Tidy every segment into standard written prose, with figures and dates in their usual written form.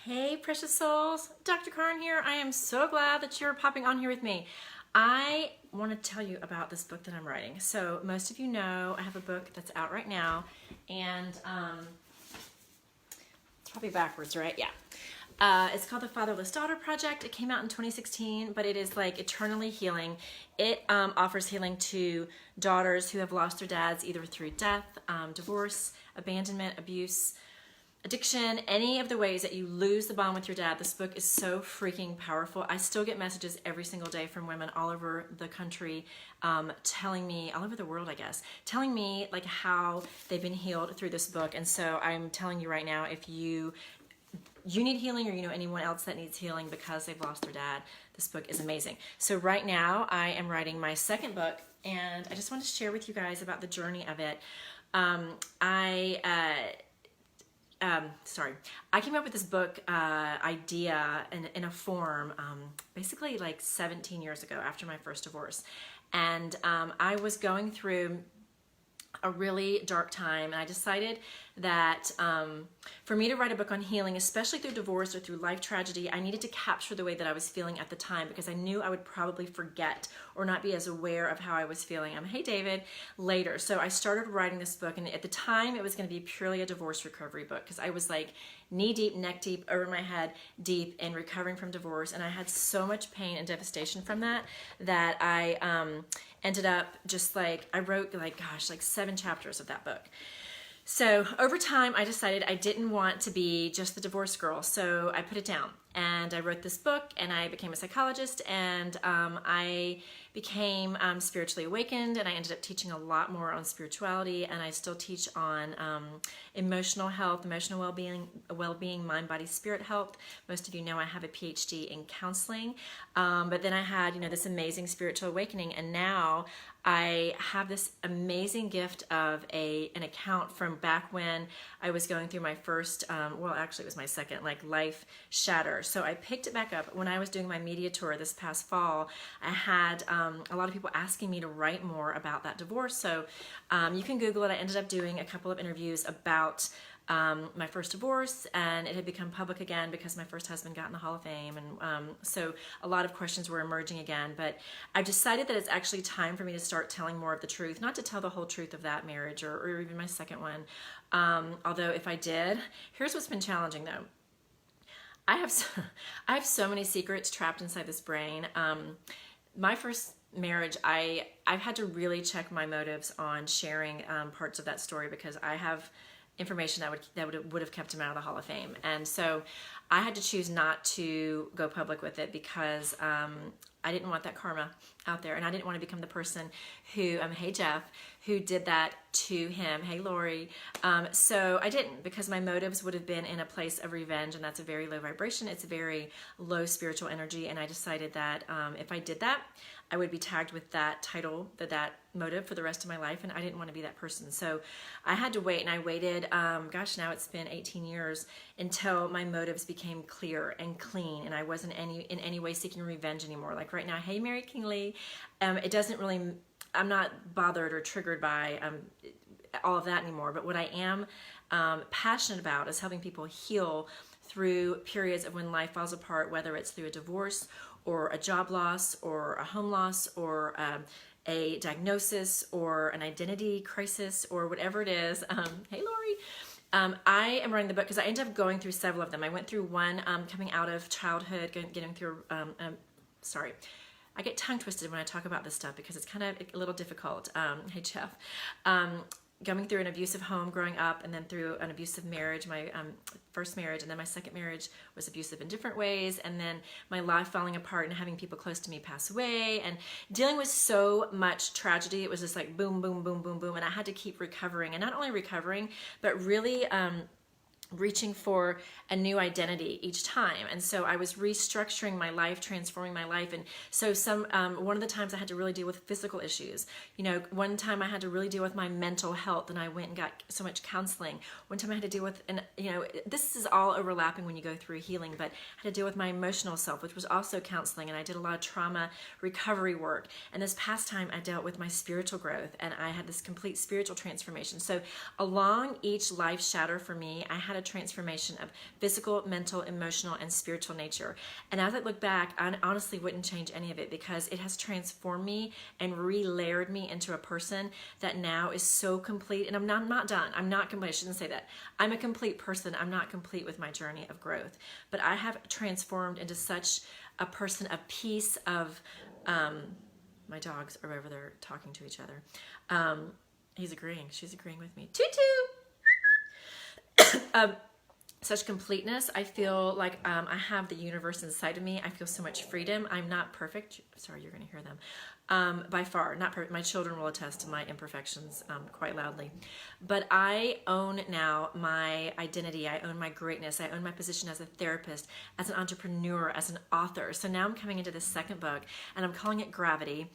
Hey precious souls, Dr. Karin here. I am so glad that you're popping on here with me. I want to tell you about this book that I'm writing. So most of you know I have a book that's out right now, and it's probably backwards, right? Yeah. It's called The Fatherless Daughter Project. It came out in 2016, but it is like eternally healing. It offers healing to daughters who have lost their dads either through death, divorce, abandonment, abuse, addiction, any of the ways that you lose the bond with your dad. This book is so freaking powerful. I still get messages every single day from women all over the country telling me, all over the world I guess, telling me like how they've been healed through this book. And so I'm telling you right now, if you need healing or you know anyone else that needs healing because they've lost their dad, this book is amazing. So right now I am writing my second book, and I just want to share with you guys about the journey of it. I came up with this book idea in a form basically like 17 years ago after my first divorce. And I was going through a really dark time, and I decided that for me to write a book on healing, especially through divorce or through life tragedy, I needed to capture the way that I was feeling at the time, because I knew I would probably forget or not be as aware of how I was feeling. Hey David, later. So I started writing this book, and at the time it was going to be purely a divorce recovery book, because I was like knee deep, neck deep, over my head deep in recovering from divorce, and I had so much pain and devastation from that I ended up just like, I wrote like 7 chapters of that book. So over time, I decided I didn't want to be just the divorce girl, so I put it down. And I wrote this book, and I became a psychologist, and I became spiritually awakened, and I ended up teaching a lot more on spirituality, and I still teach on emotional health, emotional well-being, mind, body, spirit health. Most of you know I have a PhD in counseling, but then I had this amazing spiritual awakening, and now I have this amazing gift of an account from back when I was going through my first, well, actually it was my second, life shatter. So I picked it back up when I was doing my media tour this past fall. I had a lot of people asking me to write more about that divorce. So you can Google it. I ended up doing a couple of interviews about my first divorce, and it had become public again because my first husband got in the Hall of Fame, and so a lot of questions were emerging again. But I've decided that it's actually time for me to start telling more of the truth, not to tell the whole truth of that marriage or even my second one, although if I did. Here's what's been challenging though. I have so many secrets trapped inside this brain. My first marriage, I've had to really check my motives on sharing parts of that story, because I have information that would have kept him out of the Hall of Fame. And so I had to choose not to go public with it, because I didn't want that karma out there, and I didn't want to become the person who, hey Jeff, who did that to him. Hey Lori. So I didn't, because my motives would have been in a place of revenge, and that's a very low vibration. It's a very low spiritual energy, and I decided that if I did that, I would be tagged with that title, that motive for the rest of my life, and I didn't want to be that person. So I had to wait, and I waited, gosh, now it's been 18 years until my motives became clear and clean, and I wasn't in any way seeking revenge anymore. Like right now, hey Mary Kingley, it doesn't really, I'm not bothered or triggered by all of that anymore, but what I am passionate about is helping people heal through periods of when life falls apart, whether it's through a divorce or a job loss or a home loss or a diagnosis or an identity crisis or whatever it is. Hey Lori. I am writing the book because I ended up going through several of them. I went through one coming out of childhood, getting through, sorry. I get tongue twisted when I talk about this stuff because it's kind of a little difficult. Hey Jeff. Going through an abusive home growing up, and then through an abusive marriage, my first marriage, and then my second marriage was abusive in different ways, and then my life falling apart and having people close to me pass away, and dealing with so much tragedy. It was just like boom, boom, boom, boom, boom, and I had to keep recovering, and not only recovering, but really reaching for a new identity each time. And so I was restructuring my life, transforming my life. And so one of the times I had to really deal with physical issues. One time I had to really deal with my mental health, and I went and got so much counseling. One time I had to deal with, and this is all overlapping when you go through healing, but I had to deal with my emotional self, which was also counseling. And I did a lot of trauma recovery work. And this past time I dealt with my spiritual growth, and I had this complete spiritual transformation. So along each life shatter for me, I had a a transformation of physical, mental, emotional, and spiritual nature. And as I look back, I honestly wouldn't change any of it because it has transformed me and re-layered me into a person that now is so complete. And I'm not done. I'm not complete. I shouldn't say that. I'm a complete person. I'm not complete with my journey of growth. But I have transformed into such a person of peace, of my dogs are over there talking to each other. He's agreeing. She's agreeing with me. Toot toot! Such completeness. I feel like I have the universe inside of me. I feel so much freedom. I'm not perfect. Sorry, you're going to hear them. By far, not perfect. My children will attest to my imperfections quite loudly. But I own now my identity. I own my greatness. I own my position as a therapist, as an entrepreneur, as an author. So now I'm coming into this second book, and I'm calling it Gravity,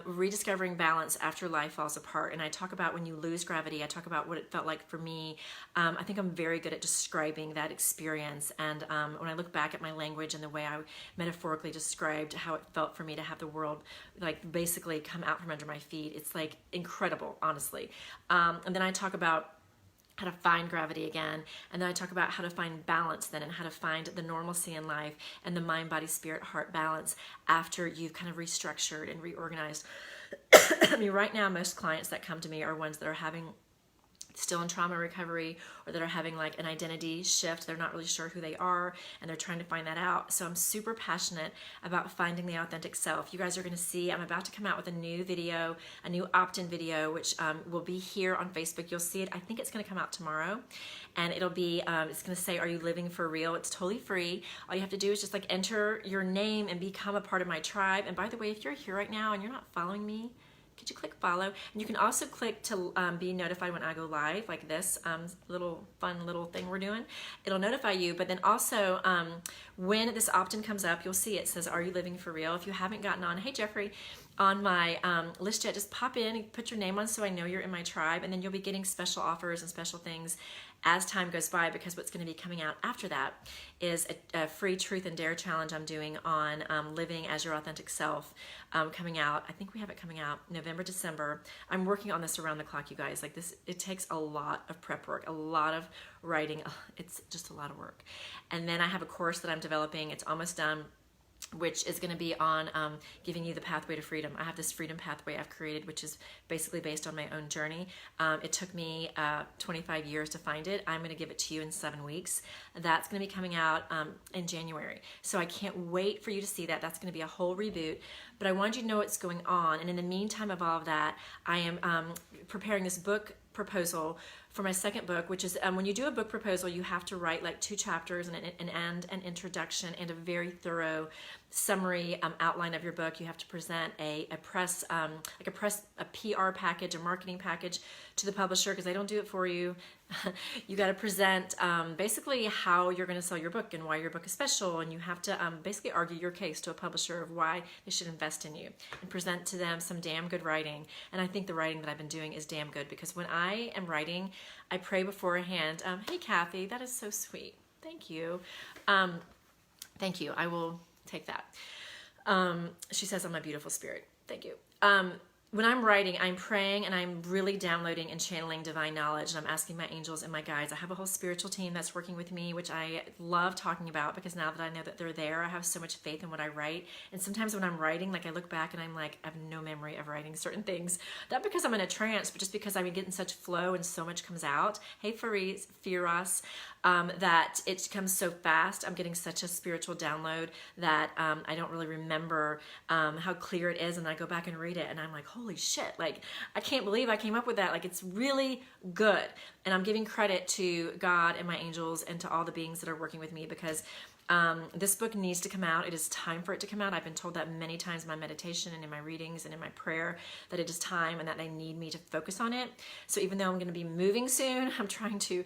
Rediscovering Balance After Life Falls Apart. And I talk about when you lose gravity. I talk about what it felt like for me. I think I'm very good at describing that experience. And when I look back at my language and the way I metaphorically described how it felt for me to have the world like basically come out from under my feet, it's like incredible, honestly. And then I talk about how to find gravity again, and then I talk about how to find balance then, and how to find the normalcy in life and the mind, body, spirit, heart balance after you've kind of restructured and reorganized. I mean, right now, most clients that come to me are ones that are still in trauma recovery, or that are having like an identity shift. They're not really sure who they are, and they're trying to find that out. So I'm super passionate about finding the authentic self. You guys are going to see, I'm about to come out with a new video, a new opt-in video, which will be here on Facebook. You'll see it. I think it's going to come out tomorrow, and it'll be, it's going to say, are you living for real? It's totally free. All you have to do is just like enter your name and become a part of my tribe. And by the way, if you're here right now and you're not following me, could you click follow? And you can also click to be notified when I go live, like this little fun little thing we're doing. It'll notify you. But then also when this opt-in comes up, you'll see it says, are you living for real? If you haven't gotten on, hey Jeffrey, on my list yet, just pop in and put your name on so I know you're in my tribe, and then you'll be getting special offers and special things as time goes by, because what's going to be coming out after that is a free truth and dare challenge I'm doing on living as your authentic self, coming out. I think we have it coming out November, December. I'm working on this around the clock, you guys. Like this, it takes a lot of prep work, a lot of writing. It's just a lot of work. And then I have a course that I'm developing. It's almost done, which is going to be on giving you the pathway to freedom. I have this freedom pathway I've created, which is basically based on my own journey. It took me 25 years to find it. I'm going to give it to you in 7 weeks. That's going to be coming out in January. So I can't wait for you to see that. That's going to be a whole reboot. But I want you to know what's going on. And in the meantime of all of that, I am preparing this book proposal for my second book, which is when you do a book proposal, you have to write like 2 chapters and an introduction and a very thorough summary outline of your book. You have to present a press, a PR package, a marketing package to the publisher, because they don't do it for you. You got to present basically how you're going to sell your book and why your book is special, and you have to basically argue your case to a publisher of why they should invest in you, and present to them some damn good writing. And I think the writing that I've been doing is damn good, because when I am writing, I pray beforehand. Hey Kathy, that is so sweet. Thank you. Thank you. I will take that. She says I'm a beautiful spirit. Thank you. When I'm writing, I'm praying and I'm really downloading and channeling divine knowledge, and I'm asking my angels and my guides. I have a whole spiritual team that's working with me, which I love talking about, because now that I know that they're there, I have so much faith in what I write. And sometimes when I'm writing, like I look back and I'm like, I have no memory of writing certain things. Not because I'm in a trance, but just because I'm getting such flow and so much comes out. Hey Firas, that it comes so fast. I'm getting such a spiritual download that I don't really remember how clear it is, and I go back and read it and I'm like, holy shit, like I can't believe I came up with that. Like it's really good. And I'm giving credit to God and my angels and to all the beings that are working with me, because this book needs to come out. It is time for it to come out. I've been told that many times in my meditation and in my readings and in my prayer, that it is time and that they need me to focus on it. So even though I'm going to be moving soon, I'm trying to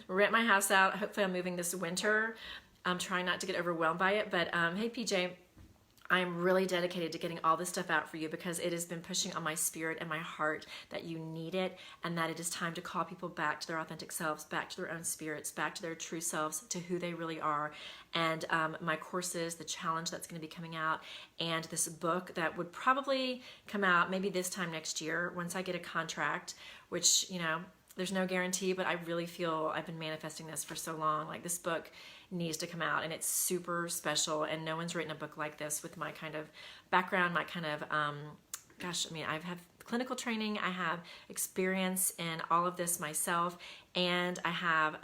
rent my house out. Hopefully I'm moving this winter. I'm trying not to get overwhelmed by it. But hey PJ, I am really dedicated to getting all this stuff out for you, because it has been pushing on my spirit and my heart that you need it, and that it is time to call people back to their authentic selves, back to their own spirits, back to their true selves, to who they really are. And my courses, the challenge that's going to be coming out, and this book that would probably come out maybe this time next year once I get a contract, which, you know, there's no guarantee, but I really feel I've been manifesting this for so long. Like, this book needs to come out, and it's super special, and no one's written a book like this with my kind of background, my kind of, gosh, I mean, I've had clinical training, I have experience in all of this myself, and I have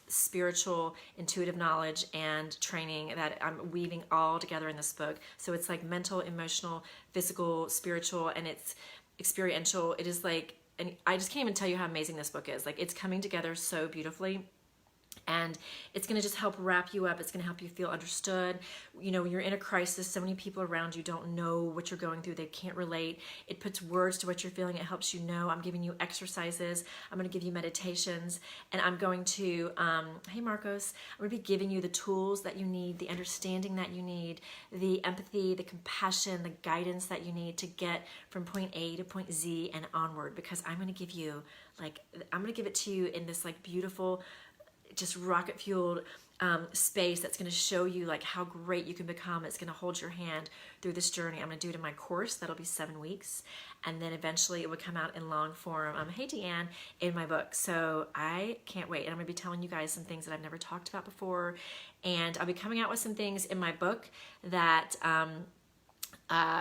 spiritual intuitive knowledge and training that I'm weaving all together in this book. So it's like mental, emotional, physical, spiritual, and it's experiential. It is like, and I just can't even tell you how amazing this book is. Like, it's coming together so beautifully. And it's going to just help wrap you up. It's going to help you feel understood. You know, when you're in a crisis, so many people around you don't know what you're going through. They can't relate. It puts words to what you're feeling. It helps you know. I'm giving you exercises. I'm going to give you meditations. And I'm going to, hey Marcos, I'm going to be giving you the tools that you need, the understanding that you need, the empathy, the compassion, the guidance that you need to get from point A to point Z and onward. Because I'm going to give you, like, I'm going to give it to you in this, like, beautiful, just rocket fueled space that's going to show you like how great you can become. It's going to hold your hand through this journey. I'm going to do it in my course. That'll be 7 weeks. And then eventually it would come out in long form. Hey Deanne, in my book. So I can't wait. And I'm going to be telling you guys some things that I've never talked about before. And I'll be coming out with some things in my book that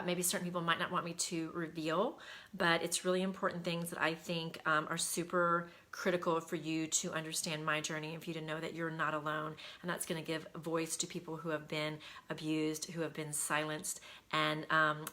maybe certain people might not want me to reveal, but it's really important things that I think are super critical for you to understand my journey and for you to know that you're not alone. And that's going to give voice to people who have been abused, who have been silenced, and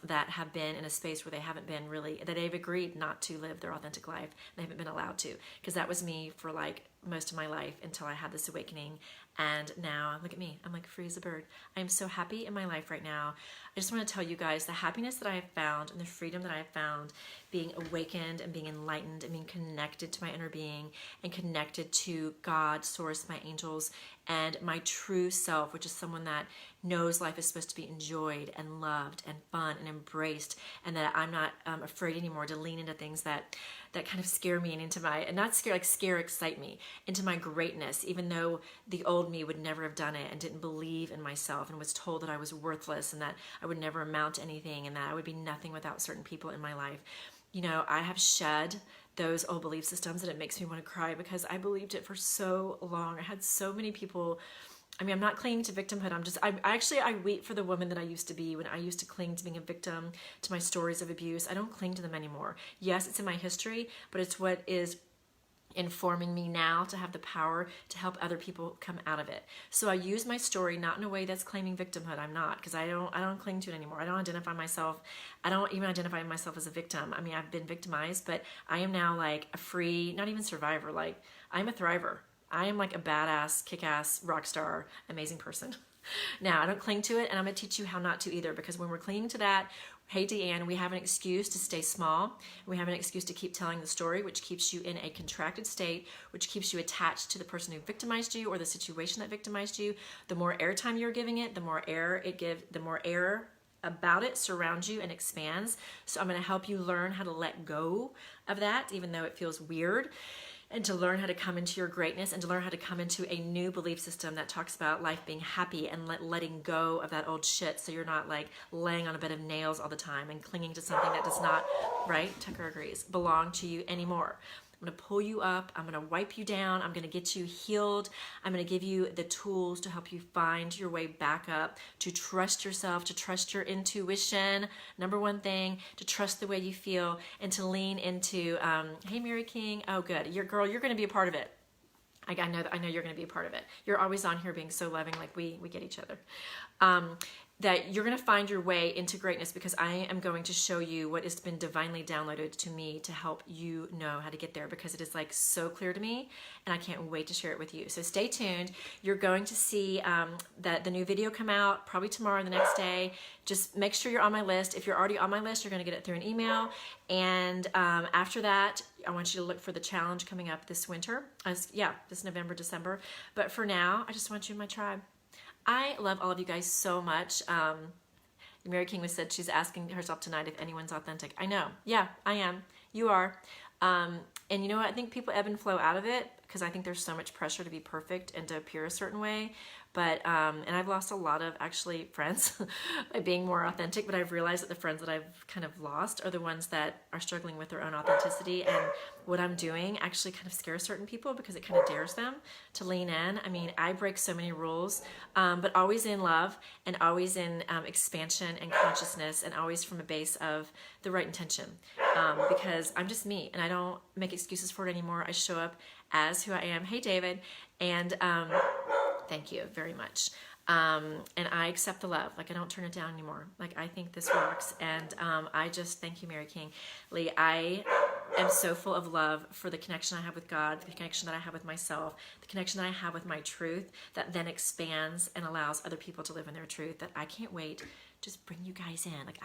that have been in a space where they haven't been really, that they've agreed not to live their authentic life. They haven't been allowed to, because that was me for like most of my life until I had this awakening. And now look at me, I'm like free as a bird. I'm so happy in my life right now. I just want to tell you guys the happiness that I have found and the freedom that I have found being awakened and being enlightened and being connected to my inner being and connected to God, source, my angels, and my true self, which is someone that knows life is supposed to be enjoyed and loved and fun and embraced, and that I'm not afraid anymore to lean into things that kind of scare me and into my, and not scare, like scare, excite me, into my greatness, even though the old me would never have done it and didn't believe in myself and was told that I was worthless and that I would never amount to anything and that I would be nothing without certain people in my life. You know, I have shed those old belief systems, and it makes me want to cry because I believed it for so long. I had so many people. I mean, I'm not clinging to victimhood. I weep for the woman that I used to be when I used to cling to being a victim, to my stories of abuse. I don't cling to them anymore. Yes, it's in my history, but it's what is informing me now to have the power to help other people come out of it. So I use my story not in a way that's claiming victimhood. I'm not, because I don't cling to it anymore. I don't identify myself. I don't even identify myself as a victim. I mean, I've been victimized, but I am now like a free, not even survivor. Like, I'm a thriver. I am like a badass, kick-ass, rock star, amazing person. Now, I don't cling to it, and I'm going to teach you how not to either, because when we're clinging to that, hey Deanne, we have an excuse to stay small. We have an excuse to keep telling the story, which keeps you in a contracted state, which keeps you attached to the person who victimized you or the situation that victimized you. The more airtime you're giving it, the more air it gives, the more air about it surrounds you and expands. So I'm going to help you learn how to let go of that, even though it feels weird, and to learn how to come into your greatness and to learn how to come into a new belief system that talks about life being happy and letting go of that old shit, so you're not like laying on a bed of nails all the time and clinging to something that does not, right, Tucker agrees, belong to you anymore. I'm going to pull you up. I'm going to wipe you down. I'm going to get you healed. I'm going to give you the tools to help you find your way back up, to trust yourself, to trust your intuition. Number one thing, to trust the way you feel, and to lean into, hey, Mary King. Oh, good. You're going to be a part of it. I know you're going to be a part of it. You're always on here being so loving, like we get each other. That you're going to find your way into greatness, because I am going to show you what has been divinely downloaded to me to help you know how to get there, because it is like so clear to me, and I can't wait to share it with you. So stay tuned. You're going to see that the new video come out probably tomorrow or the next day. Just make sure you're on my list. If you're already on my list, you're going to get it through an email. And after that, I want you to look for the challenge coming up this winter. This November, December. But for now, I just want you in my tribe. I love all of you guys so much. Mary King was said she's asking herself tonight if anyone's authentic. I know. Yeah, I am. You are. And you know what? I think people ebb and flow out of it because I think there's so much pressure to be perfect and to appear a certain way. But, and I've lost a lot of actually friends by being more authentic, but I've realized that the friends that I've kind of lost are the ones that are struggling with their own authenticity. And what I'm doing actually kind of scares certain people because it kind of dares them to lean in. I mean, I break so many rules, but always in love and always in expansion and consciousness, and always from a base of the right intention, because I'm just me and I don't make excuses for it anymore. I show up as who I am. Hey, David. And thank you very much. And I accept the love. Like, I don't turn it down anymore. Like, I think this works. And I just thank you, Mary King. Lee, I am so full of love for the connection I have with God, the connection that I have with myself, the connection that I have with my truth that then expands and allows other people to live in their truth, that I can't wait just bring you guys in. Like,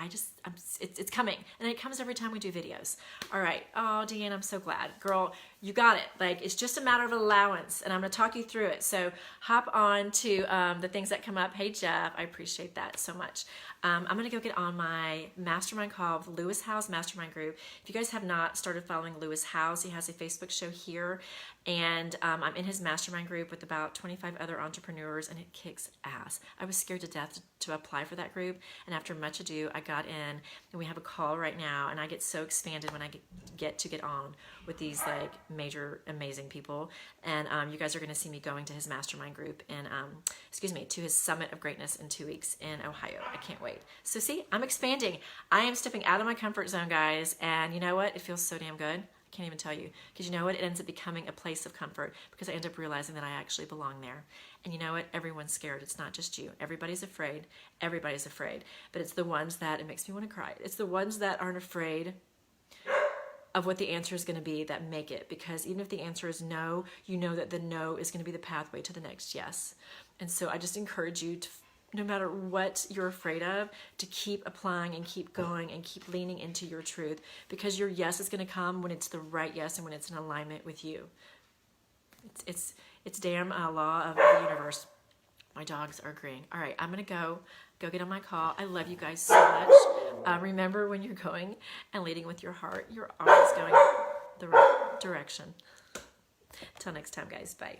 it's coming. And it comes every time we do videos. All right. Oh, Deanne, I'm so glad. Girl, you got it. Like, it's just a matter of allowance, and I'm going to talk you through it. So hop on to the things that come up. Hey, Jeff, I appreciate that so much. I'm going to go get on my mastermind call, the Lewis Howes Mastermind Group. If you guys have not started following Lewis Howes, he has a Facebook show here, and I'm in his mastermind group with about 25 other entrepreneurs, and it kicks ass. I was scared to death to apply for that group, and after much ado, I got in, and we have a call right now, and I get so expanded when I get on with these like major, amazing people, and you guys are going to see me going to his mastermind group and to his Summit of Greatness in 2 weeks in Ohio. I can't wait. So see, I'm expanding. I am stepping out of my comfort zone, guys, and you know what? It feels so damn good. I can't even tell you, because you know what? It ends up becoming a place of comfort because I end up realizing that I actually belong there. And you know what? Everyone's scared. It's not just you. Everybody's afraid. Everybody's afraid. But it's the ones that, it makes me want to cry. It's the ones that aren't afraid of what the answer is going to be that make it. Because even if the answer is no, you know that the no is going to be the pathway to the next yes. And so I just encourage you to, no matter what you're afraid of, to keep applying and keep going and keep leaning into your truth, because your yes is going to come when it's the right yes and when it's in alignment with you. It's damn law of the universe. My dogs are agreeing. All right, I'm going to go get on my call. I love you guys so much. Remember, when you're going and leading with your heart, you're always going the right direction. Till next time, guys. Bye.